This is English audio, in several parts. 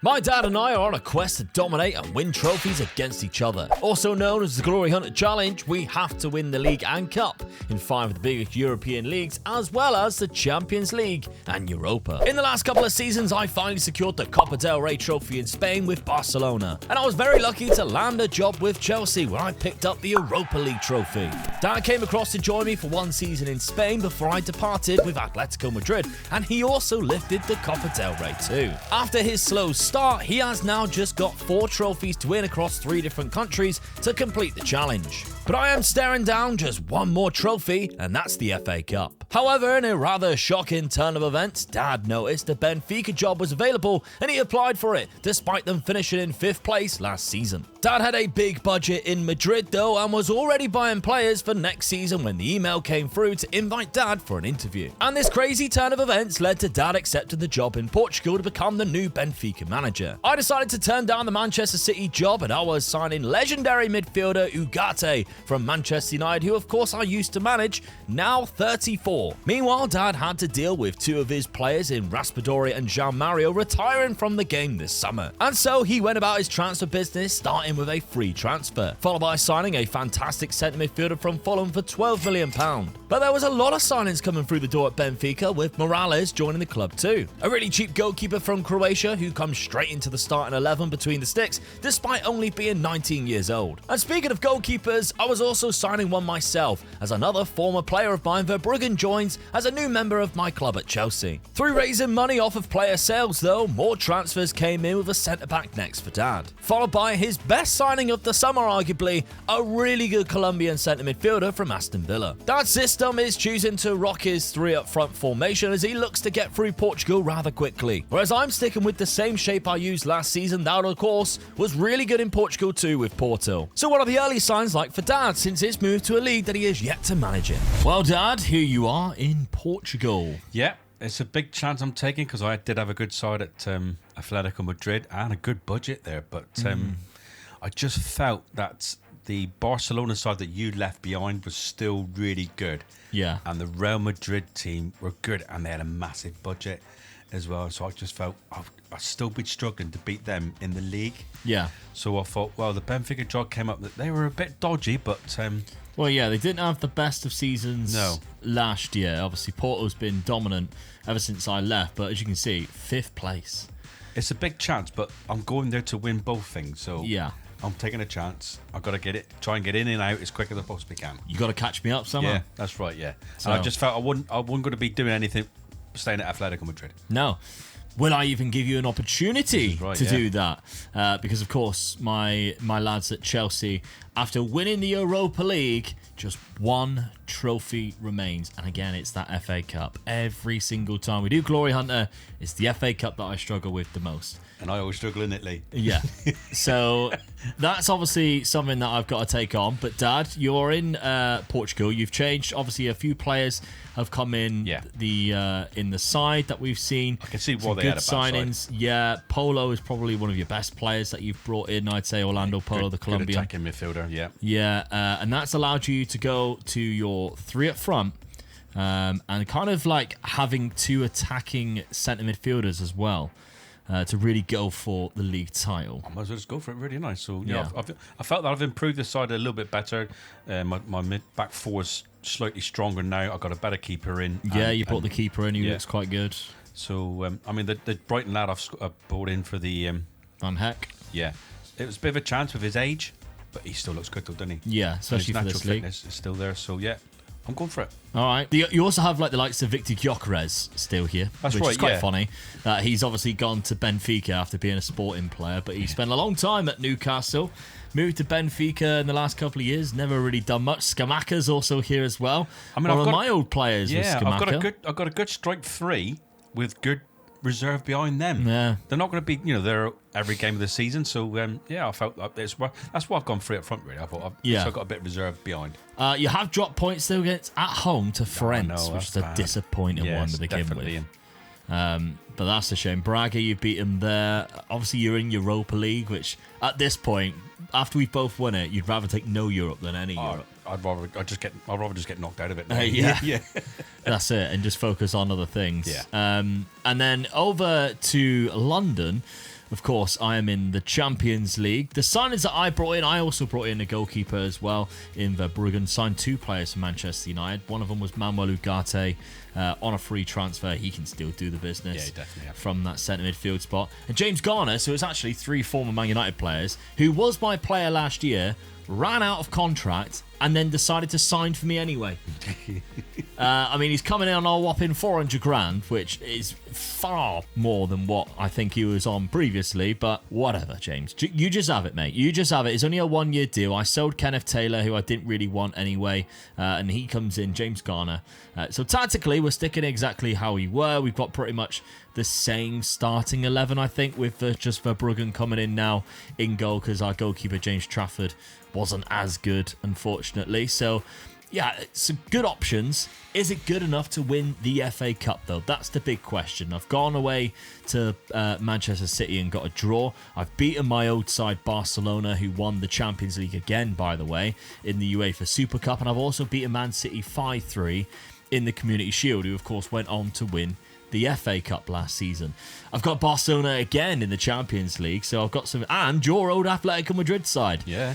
My dad and I are on a quest to dominate and win trophies against each other. Also known as the Glory Hunter Challenge, we have to win the league and cup in 5 of the biggest European leagues, as well as the Champions League and Europa. In the last couple of seasons, I finally secured the Copa del Rey trophy in Spain with Barcelona, and I was very lucky to land a job with Chelsea where I picked up the Europa League trophy. Dad came across to join me for 1 season in Spain before I departed with Atletico Madrid, and he also lifted the Copa del Rey too. After his slow start, he has now just got 4 trophies to win across 3 different countries to complete the challenge. But I am staring down just 1 more trophy, and that's the FA Cup. However, in a rather shocking turn of events, Dad noticed a Benfica job was available and he applied for it, despite them finishing in 5th place last season. Dad had a big budget in Madrid though, and was already buying players for next season when the email came through to invite Dad for an interview. And this crazy turn of events led to Dad accepting the job in Portugal to become the new Benfica manager. I decided to turn down the Manchester City job, and I was signing legendary midfielder Ugarte from Manchester United, who of course I used to manage, now 34. Meanwhile, Dad had to deal with 2 of his players in Raspadori and Jean Mario retiring from the game this summer. And so he went about his transfer business, starting with a free transfer, followed by signing a fantastic centre midfielder from Fulham for £12 million. But there was a lot of signings coming through the door at Benfica, with Morales joining the club too. A really cheap goalkeeper from Croatia who comes straight into the starting 11 between the sticks, despite only being 19 years old. And speaking of goalkeepers, I was also signing one myself, as another former player of mine, Verbruggen, joins as a new member of my club at Chelsea. Through raising money off of player sales though, more transfers came in with a centre-back next for Dad. Followed by his best signing of the summer arguably, a really good Colombian centre midfielder from Aston Villa. Dad's system is choosing to rock his 3 up front formation as he looks to get through Portugal rather quickly. Whereas I'm sticking with the same shape I used last season that of course was really good in Portugal too with Porto. So what are the early signs like for Dad since his move to a league that he is yet to manage in? Well Dad, here you are in Portugal. Yeah, it's a big chance I'm taking because I did have a good side at Atletico Madrid and a good budget there, but I just felt that the Barcelona side that you left behind was still really good. Yeah. And the Real Madrid team were good and they had a massive budget as well. So I just felt I'd still be struggling to beat them in the league. Yeah. So I thought, well, the Benfica job came up that they were a bit dodgy, but... well, yeah, they didn't have the best of seasons last year. Obviously, Porto's been dominant ever since I left, but as you can see, 5th place. It's a big chance, but I'm going there to win both things. So yeah, I'm taking a chance. I've got to try and get in and out as quick as I possibly can. You got to catch me up somehow. Yeah, that's right. Yeah, so, and I just felt I wasn't going to be doing anything staying at Atletico Madrid. No. Will I even give you an opportunity to do that? Because, of course, my lads at Chelsea, after winning the Europa League, just 1 trophy remains. And again, it's that FA Cup. Every single time we do Glory Hunter, it's the FA Cup that I struggle with the most. And I always struggle in it, Lee. Yeah. So that's obviously something that I've got to take on. But Dad, you're in Portugal. You've changed. Obviously, a few players have come in in the side that we've seen. I can see why they good had a bad signings. Side. Yeah, Polo is probably one of your best players that you've brought in. I'd say Orlando Polo, the Colombian. Good attacking midfielder, yeah. Yeah, and that's allowed you to go to your 3 up front and kind of like having 2 attacking centre midfielders as well. To really go for the league title. I might as well just go for it. Really nice. So yeah, I felt that I've improved the side a little bit better. My mid back 4 is slightly stronger now. I've got a better keeper in. Yeah, you brought the keeper in. He looks quite good. So I mean, the Brighton lad I've brought in for the Van Heck. Yeah, it was a bit of a chance with his age, but he still looks good, though, doesn't he? Yeah, especially for this league. Fitness is still there. So yeah, I'm going for it. All right. You also have like the likes of Victor Gyökeres still here, which is quite funny. He's obviously gone to Benfica after being a sporting player, but he spent a long time at Newcastle. Moved to Benfica in the last couple of years. Never really done much. Scamacca's also here as well. I mean, one of my old players was Scamacca. I've got a good strike 3 with good reserve behind them. Yeah, they're not going to be, they're every game of the season. So I felt like that's why I've gone 3 up front. Really, I thought I've got a bit of reserve behind. You have dropped points though against at home to Friends, which is a disappointing one to begin with. But that's a shame. Braga, you beat him there. Obviously, you're in Europa League, which at this point, after we both won it, you'd rather take no Europe than any Europe. I'd rather just get knocked out of it now. Yeah. That's it, and just focus on other things. Yeah. And then over to London. Of course, I am in the Champions League. The signings that I brought in, I also brought in a goalkeeper as well in Verbruggen. Signed 2 players for Manchester United. One of them was Manuel Ugarte on a free transfer. He can still do the business from that centre midfield spot. And James Garner, so it's actually 3 former Man United players, who was my player last year, ran out of contract and then decided to sign for me anyway. I mean, he's coming in on a whopping 400 grand, which is far more than what I think he was on previously, but whatever, James. You just have it, mate. You just have it. It's only a 1-year deal. I sold Kenneth Taylor, who I didn't really want anyway, and he comes in, James Garner. So tactically, we're sticking exactly how we were. We've got pretty much the same starting 11, I think, with just Verbruggen coming in now in goal because our goalkeeper, James Trafford, wasn't as good, unfortunately. So, yeah, some good options. Is it good enough to win the FA Cup, though? That's the big question. I've gone away to Manchester City and got a draw. I've beaten my old side, Barcelona, who won the Champions League again, by the way, in the UEFA Super Cup. And I've also beaten Man City 5-3 in the Community Shield, who, of course, went on to win the FA Cup last season. I've got Barcelona again in the Champions League, so I've got some, and your old Atletico Madrid side. Yeah.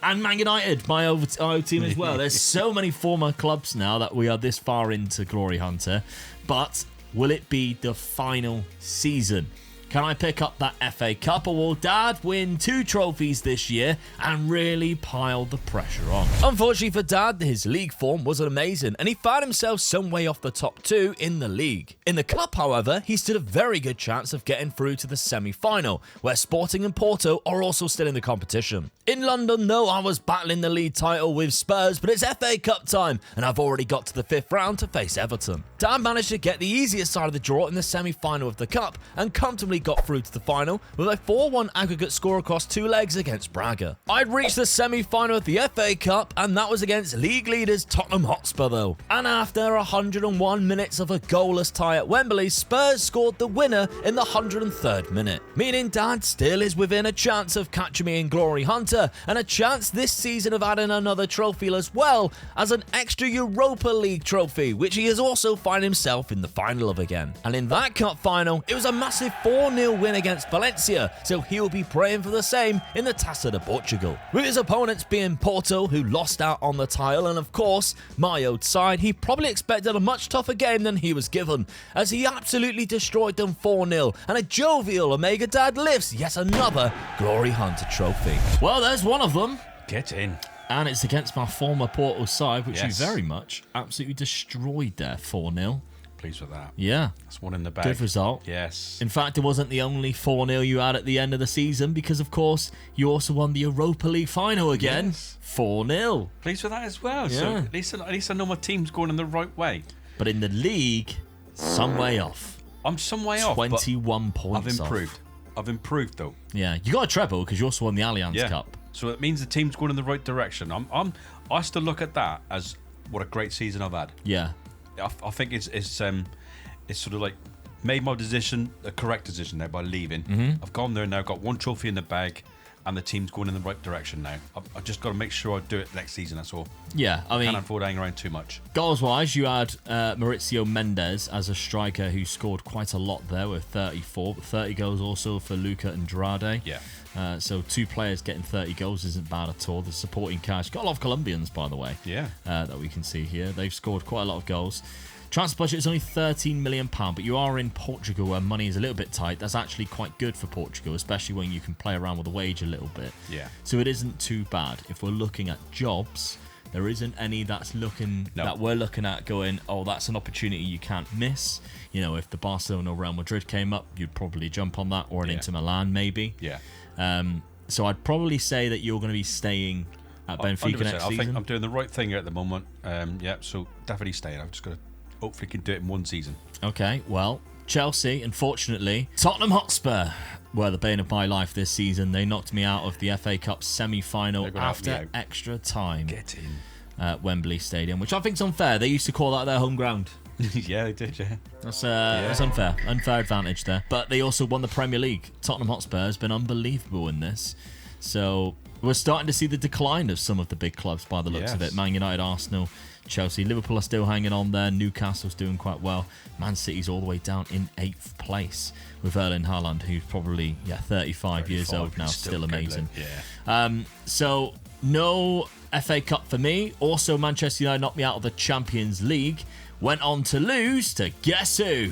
And Man United, my old team as well. There's so many former clubs now that we are this far into Glory Hunter. But will it be the final season? Can I pick up that FA Cup, or will Dad win 2 trophies this year and really pile the pressure on? Unfortunately for Dad, his league form wasn't amazing and he found himself some way off the top 2 in the league. In the Cup, however, he stood a very good chance of getting through to the semi-final, where Sporting and Porto are also still in the competition. In London, though, I was battling the league title with Spurs, but it's FA Cup time and I've already got to the 5th round to face Everton. Dad managed to get the easiest side of the draw in the semi-final of the Cup and comfortably got through to the final with a 4-1 aggregate score across 2 legs against Braga. I'd reached the semi-final of the FA Cup, and that was against league leaders Tottenham Hotspur, though. And after 101 minutes of a goalless tie at Wembley, Spurs scored the winner in the 103rd minute, meaning Dad still is within a chance of catching me in Glory Hunter, and a chance this season of adding another trophy as well as an extra Europa League trophy, which he has also found himself in the final of again. And in that cup final, it was a massive 4-0 win against Valencia, so he'll be praying for the same in the Taça de Portugal. With his opponents being Porto, who lost out on the title, and of course, my old side, he probably expected a much tougher game than he was given, as he absolutely destroyed them 4-0, and a jovial Omega Dad lifts yet another Glory Hunter trophy. Well, there's one of them. Get in. And it's against my former Porto side, which you very much absolutely destroyed there, 4-0. Pleased with that. Yeah. That's one in the bag. Good result. Yes. In fact, it wasn't the only 4-0 you had at the end of the season, because, of course, you also won the Europa League final again. Yes. 4-0. Pleased with that as well. Yeah. So at least I know my team's going in the right way. But in the league, some way off. I'm some way off. 21 points I've improved. I've improved, though. Yeah. You got a treble because you also won the Allianz Cup. So it means the team's going in the right direction. I still look at that as what a great season I've had. Yeah. I think it's sort of like made my decision a correct decision there by leaving. Mm-hmm. I've gone there now, got 1 trophy in the bag, and the team's going in the right direction now. I've just got to make sure I do it next season, that's all. Yeah, I mean, can't afford hanging around too much. Goals-wise, you had Maurizio Mendes as a striker who scored quite a lot there with 34, but 30 goals also for Luca Andrade. Yeah. So 2 players getting 30 goals isn't bad at all. The supporting cast, got a lot of Colombians, by the way. Yeah. That we can see here. They've scored quite a lot of goals. Transfer budget is only £13 million, but you are in Portugal where money is a little bit tight. That's actually quite good for Portugal, especially when you can play around with the wage a little bit. Yeah. So it isn't too bad. If we're looking at jobs, there isn't any that we're looking at going, oh, that's an opportunity you can't miss. You know, if the Barcelona or Real Madrid came up, you'd probably jump on that, or an Inter Milan maybe. Yeah. So I'd probably say that you're going to be staying at Benfica next season. I think I'm doing the right thing here at the moment. So definitely staying. I've just got to hopefully can do it in 1 season. Okay, well, Chelsea, unfortunately, Tottenham Hotspur were the bane of my life this season. They knocked me out of the FA Cup semi-final after extra time. Get in. At Wembley Stadium, which I think's unfair. They used to call that their home ground. Yeah, they did, yeah. That's unfair. Unfair advantage there. But they also won the Premier League. Tottenham Hotspur has been unbelievable in this. So We're starting to see the decline of some of the big clubs by the looks of it. Man United, Arsenal, Chelsea, Liverpool are still hanging on there. Newcastle's doing quite well. Man City's all the way down in 8th place with Erling Haaland, who's probably 35 years old now, still amazing. So no FA Cup for me. Also, Manchester United knocked me out of the Champions League. Went on to lose to guess who?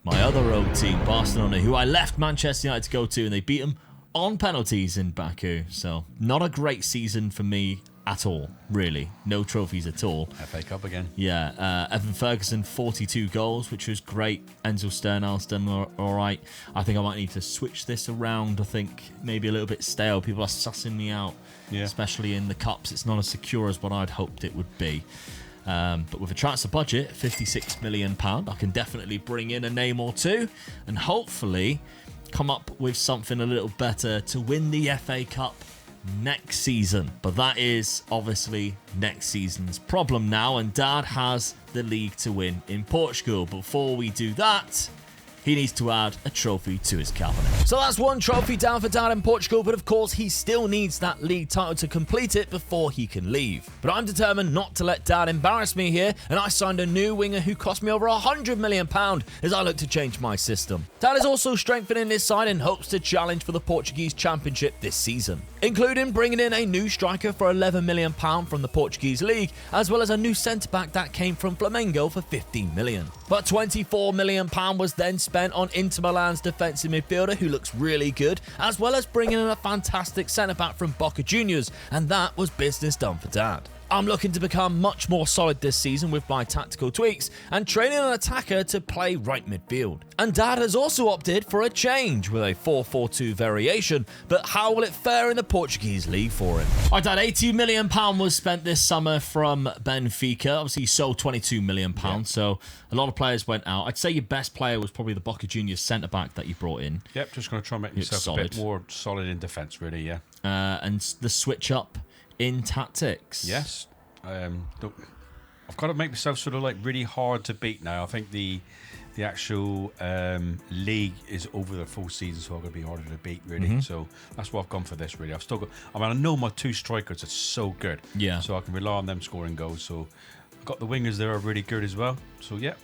My other road team, Barcelona, who I left Manchester United to go to, and they beat them on penalties in Baku. So not a great season for me at all, really. No trophies at all. FA Cup again. Yeah, Evan Ferguson, 42 goals, which was great. Enzo Sternal's done all right. I think I might need to switch this around. I think maybe a little bit stale. People are sussing me out, especially in the cups. It's not as secure as what I'd hoped it would be. But with a transfer budget, £56 million, I can definitely bring in a name or two and hopefully come up with something a little better to win the FA Cup next season. But that is obviously next season's problem now, and Dad has the league to win in Portugal. Before we do that, he needs to add a trophy to his cabinet. So that's one trophy down for Dad in Portugal, but of course he still needs that league title to complete it before he can leave. But I'm determined not to let Dad embarrass me here, and I signed a new winger who cost me over £100 million as I look to change my system. Dad is also strengthening his side in hopes to challenge for the Portuguese Championship this season, including bringing in a new striker for £11 million from the Portuguese League, as well as a new centre-back that came from Flamengo for £15 million. But £24 million was then spent on Inter Milan's defensive midfielder who looks really good, as well as bringing in a fantastic centre-back from Boca Juniors, and that was business done for Dad. I'm looking to become much more solid this season with my tactical tweaks and training an attacker to play right midfield. And Dad has also opted for a change with a 4-4-2 variation, but how will it fare in the Portuguese league for him? Alright, Dad, £80 million was spent this summer from Benfica. Obviously, he sold £22 million, so a lot of players went out. I'd say your best player was probably the Boca Juniors centre-back that you brought in. Yep, just going to try and make yourself a bit more solid in defence, really, and the switch up in tactics. Yes. Look, I've got to make myself sort of like really hard to beat now. I think the actual league is over the full season, so I'm going to be harder to beat, really. So that's why I've gone for this, really. I've still got, I know my two strikers are so good. Yeah. So I can rely on them scoring goals. So I've got the wingers there are really good as well. So yeah,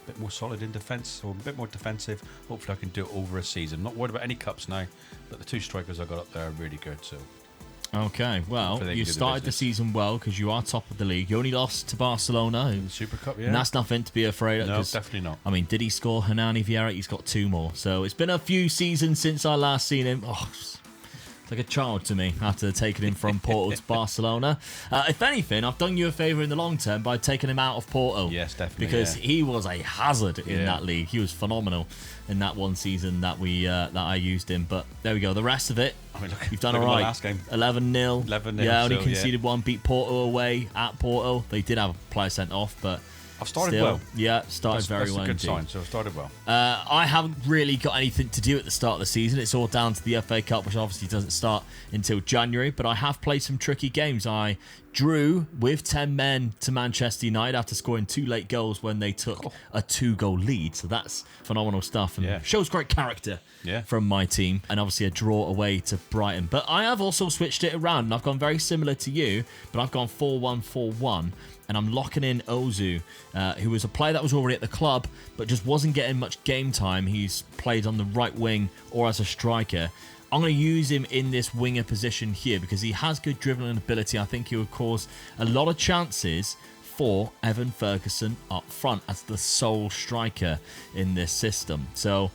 a bit more solid in defence, or a bit more defensive. Hopefully I can do it over a season. Not worried about any cups now, but the two strikers I got up there are really good, so... Okay, well, you started the season well because you are top of the league. You only lost to Barcelona. In the Super Cup, and that's nothing to be afraid of. No, definitely not. I mean, did he score Hernani Vieira? He's got 2 more. So it's been a few seasons since I last seen him. Oh, it's like a child to me after taking him from Porto to Barcelona. If anything, I've done you a favour in the long term by taking him out of Porto. Yes, definitely. Because he was a hazard in that league. He was phenomenal in that one season that I used him. But there we go. The rest of it, you've done all right. Last game. 11-0. 11-0. Yeah, only conceded 1. Beat Porto away at Porto. They did have a player sent off, but I've started well. Yeah, started very well. That's a good sign. So I started well. I haven't really got anything to do at the start of the season. It's all down to the FA Cup, which obviously doesn't start until January. But I have played some tricky games. I drew with 10 men to Manchester United after scoring 2 late goals when they took a 2-goal lead. So that's phenomenal stuff and shows great character from my team. And obviously a draw away to Brighton. But I have also switched it around, and I've gone very similar to you, but I've gone 4-1-4-1. And I'm locking in Ozu, who was a player that was already at the club, but just wasn't getting much game time. He's played on the right wing or as a striker. I'm going to use him in this winger position here because he has good dribbling ability. I think he would cause a lot of chances for Evan Ferguson up front as the sole striker in this system. So,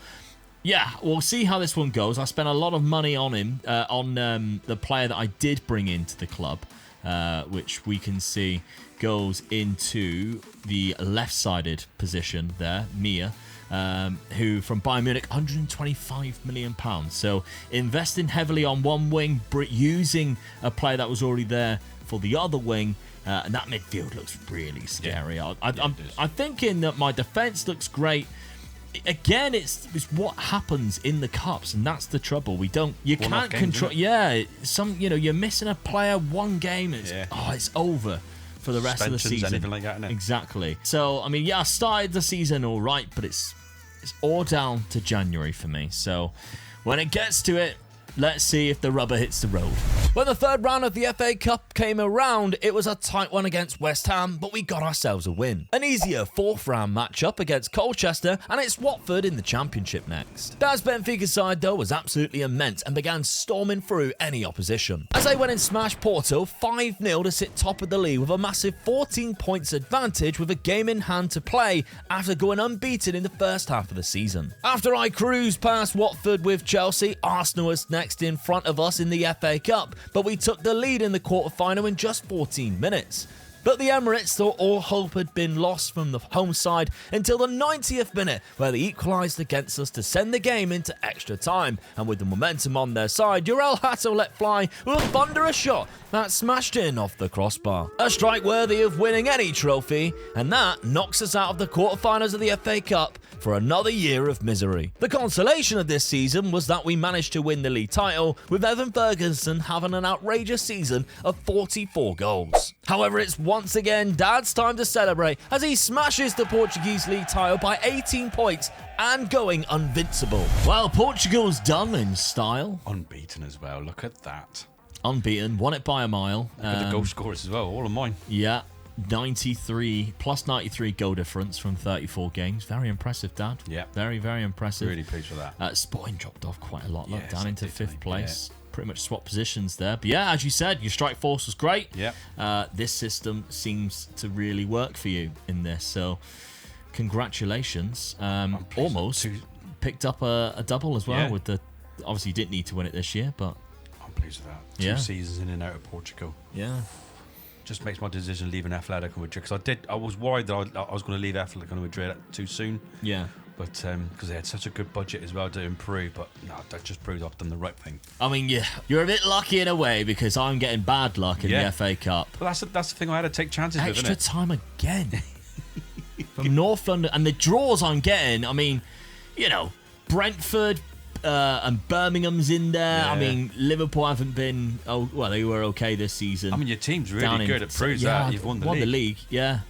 yeah, we'll see how this one goes. I spent a lot of money on him, on the player that I did bring into the club, which we can see goes into the left-sided position there, Mia, who from Bayern Munich, £125 million. So investing heavily on one wing, using a player that was already there for the other wing, and that midfield looks really scary. Yeah. I'm thinking that my defence looks great. Again, it's what happens in the cups, and that's the trouble. You can't control. Yeah, you're missing a player one game, and it's over for the rest of the season. Anything like that, innit? Exactly. So I mean, I started the season all right, but it's all down to January for me. So when it gets to it, let's see if the rubber hits the road. When the third round of the FA Cup came around, it was a tight one against West Ham, but we got ourselves a win. An easier fourth round matchup against Colchester, and it's Watford in the Championship next. Dad's Benfica side though was absolutely immense and began storming through any opposition, as they went and smashed Porto 5-0 to sit top of the league with a massive 14 points advantage with a game in hand to play after going unbeaten in the first half of the season. After I cruised past Watford with Chelsea, Arsenal was next in front of us in the FA Cup, but we took the lead in the quarter-final in just 14 minutes. But the Emirates thought all hope had been lost from the home side until the 90th minute, where they equalised against us to send the game into extra time. And with the momentum on their side, Uriel Hato let fly with a thunderous shot that smashed in off the crossbar. A strike worthy of winning any trophy, and that knocks us out of the quarterfinals of the FA Cup for another year of misery. The consolation of this season was that we managed to win the league title, with Evan Ferguson having an outrageous season of 44 goals. However, it's once again Dad's time to celebrate as he smashes the Portuguese league title by 18 points and going invincible. Well, Portugal's done in style. Unbeaten as well. Look at that. Unbeaten, won it by a mile. Look at the goal scorers as well, all of mine. Yeah. 93 goal difference from 34 games. Very impressive, Dad. Yeah. Very, very impressive. Really pleased with that. Sporting dropped off quite a lot. Look, Yes, down it into did, 5th mate. place. Pretty much swap positions there. But yeah, as you said, your strike force was great. Yeah. This system seems to really work for you in this. So congratulations. Almost picked up a double as well with the... Obviously, you didn't need to win it this year, but... I'm pleased with that. 2 seasons in and out of Portugal. Yeah. Just makes my decision leaving Atletico Madrid, because I was worried that I was going to leave Atletico Madrid too soon. Yeah. But because they had such a good budget as well to improve, but no, that just proves I've done the right thing. I mean, you're a bit lucky in a way, because I'm getting bad luck in the FA Cup. Well, that's the thing. I had to take chances with, Extra isn't it? time again. From North London. And the draws I'm getting, I mean, you know, Brentford and Birmingham's in there. Yeah. I mean, Liverpool haven't been... Oh, well, they were okay this season. I mean, your team's really good. It proves that you've won the league. Yeah.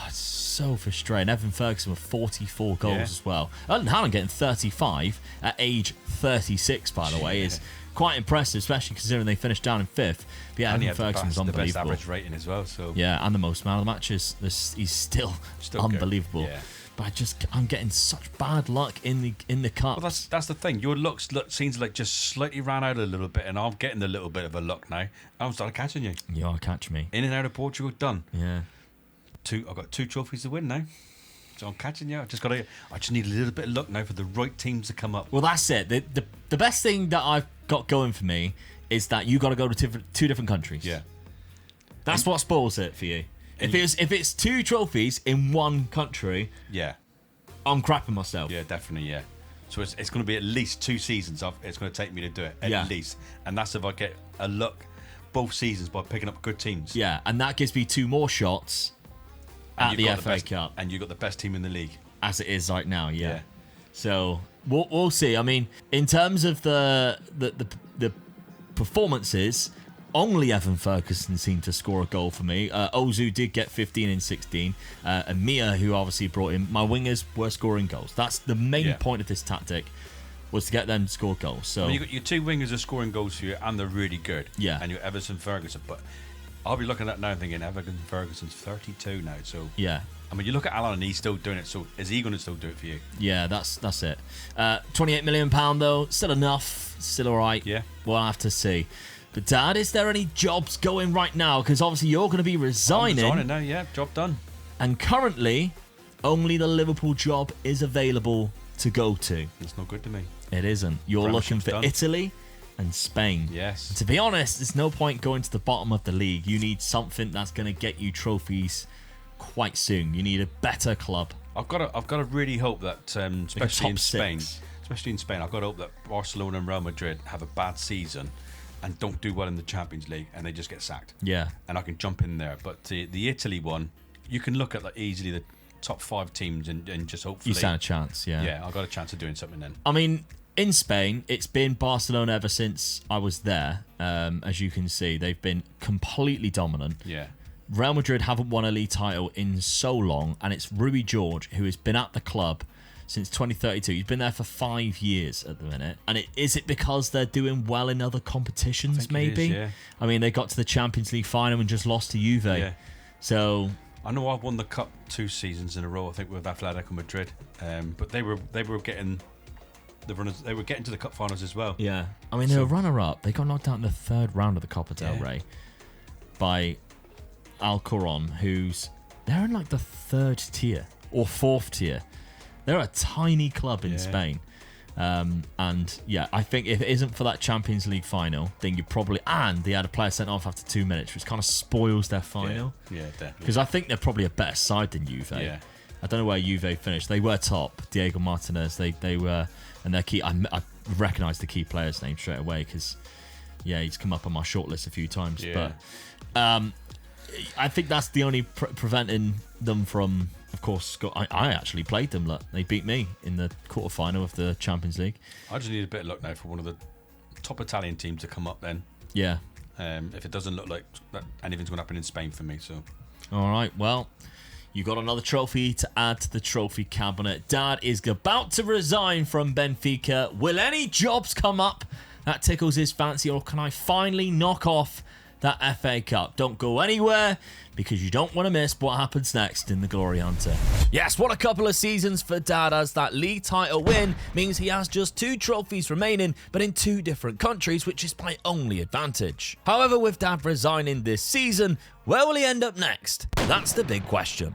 It's so frustrating. Evan Ferguson with 44 goals as well. Erling Haaland getting 35 at age 36, by the way, is quite impressive, especially considering they finished down in 5th. But yeah, Evan Ferguson's unbelievable. The best average rating as well. So yeah, and the most man of the matches. He's still unbelievable. Yeah. But I'm getting such bad luck in the cup. Well, that's the thing. Your luck seems like just slightly ran out a little bit, and I'm getting a little bit of a luck now. I'm starting catching you. You are catching me. In and out of Portugal, done. Yeah. I've got 2 trophies to win now, so I'm catching you. I just need a little bit of luck now for the right teams to come up. Well, that's it. The best thing that I've got going for me is that you got to go to 2 different countries. Yeah. That's what spoils it for you. If it's 2 trophies in one country, yeah, I'm crapping myself. Yeah, definitely, yeah. So it's going to be at least 2 seasons. It's going to take me to do it at least, and that's if I get a luck both seasons by picking up good teams. Yeah, and that gives me 2 more shots at the FA Cup, and you've got the best team in the league as it is right now. Yeah. So we'll see. I mean, in terms of the performances, only Evan Ferguson seemed to score a goal for me. Ozu did get 15 and 16. And Mia, who obviously brought in, my wingers were scoring goals. That's the main point of this tactic, was to get them to score goals. So you got your 2 wingers are scoring goals for you, and they're really good. Yeah. And you're Everson Ferguson, but I'll be looking at that now thinking Everton Ferguson's 32 now. So yeah. I mean, you look at Alan and he's still doing it. So is he going to still do it for you? Yeah, that's it. £28 million though, still enough, still all right. Yeah. We'll have to see. But Dad, is there any jobs going right now? Because obviously you're going to be resigning. I'm resigning now, yeah. Job done. And currently, only the Liverpool job is available to go to. It's not good to me. It isn't. You're looking for done. Italy and Spain. Yes. And to be honest, there's no point going to the bottom of the league. You need something that's going to get you trophies quite soon. You need a better club. I've got to really hope that, especially in Spain, 6. I've got to hope that Barcelona and Real Madrid have a bad season and don't do well in the Champions League and they just get sacked. Yeah. And I can jump in there. But the Italy one, you can look at easily the top 5 teams and just hopefully You stand a chance, yeah. Yeah, I've got a chance of doing something then. I mean, in Spain, it's been Barcelona ever since I was there. As you can see, they've been completely dominant. Yeah. Real Madrid haven't won a league title in so long, and it's Rui George who has been at the club since 2032. He's been there for 5 years at the minute. And is it because they're doing well in other competitions, maybe? Yeah. I mean, they got to the Champions League final and just lost to Juve. Yeah. So I know I've won the cup 2 seasons in a row, I think, with Atletico Madrid. But they were getting the runners. They were getting to the cup finals as well. yeah, I mean, they were runner-up. They got knocked out in the 3rd round of the Copa del Rey by Alcoron, they're in like the 3rd tier or 4th tier. They're a tiny club in Spain. And yeah, I think if it isn't for that Champions League final, then you probably... And they had a player sent off after 2 minutes, which kind of spoils their final. Yeah, definitely. Because I think they're probably a better side than Juve. Yeah. I don't know where Juve finished. They were top. Diego Martinez, they were... And their key... I recognise the key player's name straight away because, yeah, he's come up on my shortlist a few times. Yeah. But I think that's the only preventing them from... Of course, I actually played them. Look, they beat me in the quarterfinal of the Champions League. I just need a bit of luck now for one of the top Italian teams to come up then. Yeah. If it doesn't look like that anything's going to happen in Spain for me. So. All right, well, you got another trophy to add to the trophy cabinet. Dad is about to resign from Benfica. Will any jobs come up that tickles his fancy, or can I finally knock off that FA Cup? Don't go anywhere, because you don't want to miss what happens next in the Glory Hunter. Yes, what a couple of seasons for Dad, as that league title win means he has just 2 trophies remaining, but in 2 different countries, which is my only advantage. However, with Dad resigning this season, where will he end up next? That's the big question.